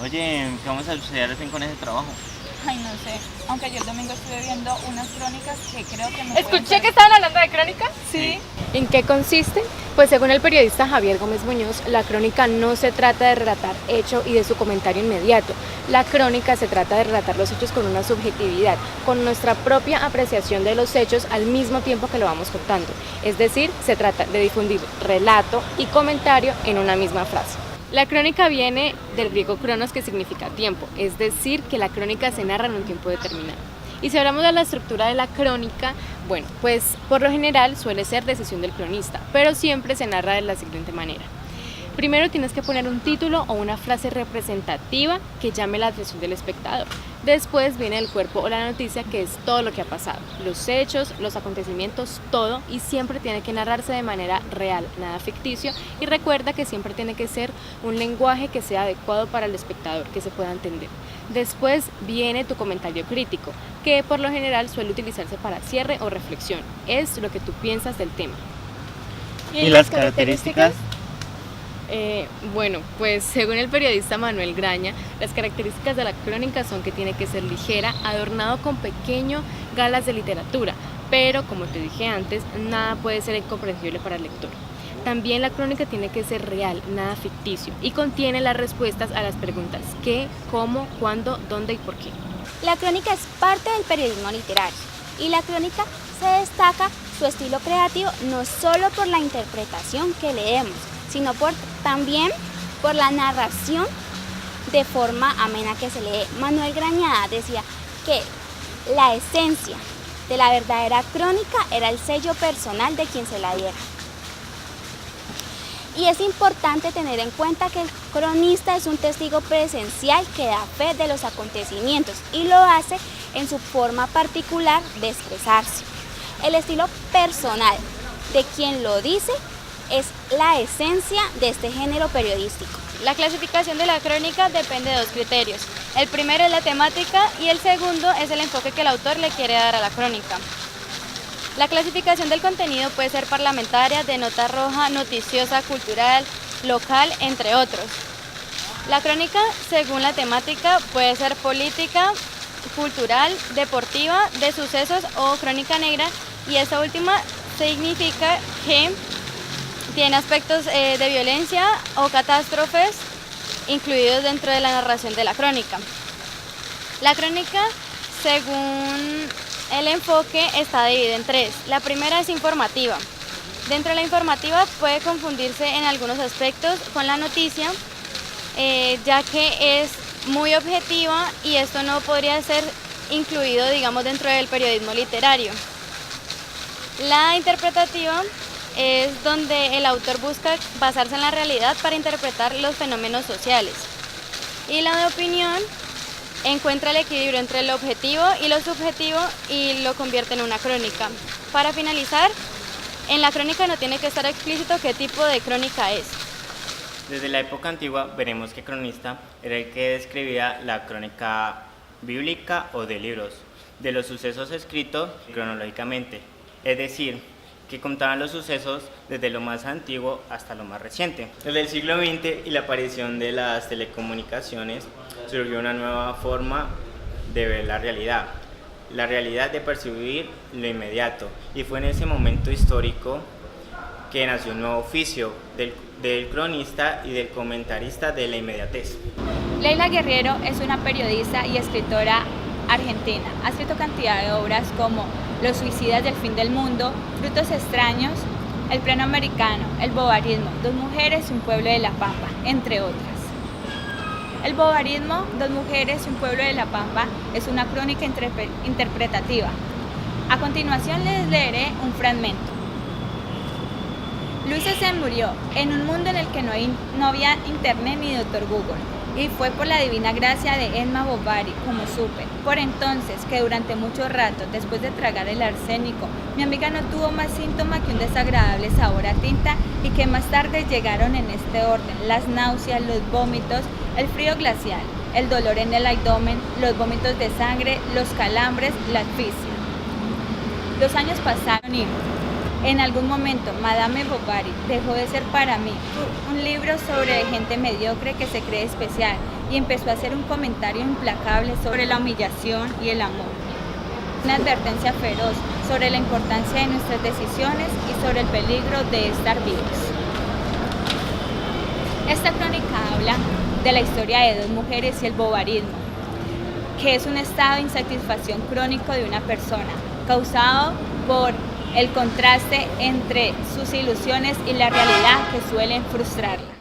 Oye, ¿qué vamos a estudiar al fin con ese trabajo? Ay, no sé. Aunque yo el domingo estuve viendo unas crónicas que creo que me pueden Escuché que estaban hablando de crónicas. Sí. ¿En qué consiste? Pues según el periodista Javier Gómez Muñoz, la crónica no se trata de relatar hecho y de su comentario inmediato. La crónica se trata de relatar los hechos con una subjetividad, con nuestra propia apreciación de los hechos al mismo tiempo que lo vamos contando. Es decir, se trata de difundir relato y comentario en una misma frase. La crónica viene del griego cronos, que significa tiempo, es decir, que la crónica se narra en un tiempo determinado. Y si hablamos de la estructura de la crónica, bueno, pues por lo general suele ser decisión del cronista, pero siempre se narra de la siguiente manera. Primero tienes que poner un título o una frase representativa que llame la atención del espectador. Después viene el cuerpo o la noticia, que es todo lo que ha pasado, los hechos, los acontecimientos, todo, y siempre tiene que narrarse de manera real, nada ficticio, y recuerda que siempre tiene que ser un lenguaje que sea adecuado para el espectador, que se pueda entender. Después viene tu comentario crítico, que por lo general suele utilizarse para cierre o reflexión, es lo que tú piensas del tema. ¿Y las características? Bueno, pues según el periodista Manuel Graña, las características de la crónica son que tiene que ser ligera, adornado con pequeños galas de literatura, pero como te dije antes, nada puede ser incomprensible para el lector. También la crónica tiene que ser real, nada ficticio, y contiene las respuestas a las preguntas ¿qué?, ¿cómo?, ¿cuándo?, ¿dónde y por qué? La crónica es parte del periodismo literario y la crónica se destaca su estilo creativo no solo por la interpretación que leemos, sino también por la narración de forma amena que se lee. Manuel Grañada decía que la esencia de la verdadera crónica era el sello personal de quien se la diera. Y es importante tener en cuenta que el cronista es un testigo presencial que da fe de los acontecimientos y lo hace en su forma particular de expresarse. El estilo personal de quien lo dice es la esencia de este género periodístico. La clasificación de la crónica depende de dos criterios. El primero es la temática y el segundo es el enfoque que el autor le quiere dar a la crónica. La clasificación del contenido puede ser parlamentaria, de nota roja, noticiosa, cultural, local, entre otros. La crónica, según la temática, puede ser política, cultural, deportiva, de sucesos o crónica negra, y esta última significa que tiene aspectos de violencia o catástrofes incluidos dentro de la narración de la crónica. La crónica, según el enfoque, está dividida en tres. La primera es informativa. Dentro de la informativa puede confundirse en algunos aspectos con la noticia, ya que es muy objetiva y esto no podría ser incluido, digamos, dentro del periodismo literario. La interpretativa es donde el autor busca basarse en la realidad para interpretar los fenómenos sociales. Y la de opinión encuentra el equilibrio entre lo objetivo y lo subjetivo y lo convierte en una crónica. Para finalizar, en la crónica no tiene que estar explícito qué tipo de crónica es. Desde la época antigua veremos que cronista era el que describía la crónica bíblica o de libros, de los sucesos escritos cronológicamente, es decir, que contaban los sucesos desde lo más antiguo hasta lo más reciente. Desde el siglo XX y la aparición de las telecomunicaciones surgió una nueva forma de ver la realidad de percibir lo inmediato, y fue en ese momento histórico que nació un nuevo oficio del cronista y del comentarista de la inmediatez. Leila Guerriero es una periodista y escritora argentina. Ha escrito cantidad de obras como Los suicidas del fin del mundo, Frutos extraños, El pleno americano, El bovarismo, Dos mujeres y un pueblo de La Pampa, entre otras. El bovarismo, Dos mujeres y un pueblo de La Pampa, es una crónica interpretativa. A continuación les leeré un fragmento. Luisa se murió en un mundo en el que no había internet ni doctor Google, y fue por la divina gracia de Emma Bovary como supe. Por entonces que durante mucho rato, después de tragar el arsénico, mi amiga no tuvo más síntoma que un desagradable sabor a tinta, y que más tarde llegaron en este orden: las náuseas, los vómitos, el frío glacial, el dolor en el abdomen, los vómitos de sangre, los calambres, la asfixia. Los años pasaron y En algún momento, Madame Bovary dejó de ser para mí un libro sobre gente mediocre que se cree especial y empezó a hacer un comentario implacable sobre la humillación y el amor. Una advertencia feroz sobre la importancia de nuestras decisiones y sobre el peligro de estar vivos. Esta crónica habla de la historia de dos mujeres y el bovarismo, que es un estado de insatisfacción crónico de una persona, causado por el contraste entre sus ilusiones y la realidad que suelen frustrarla.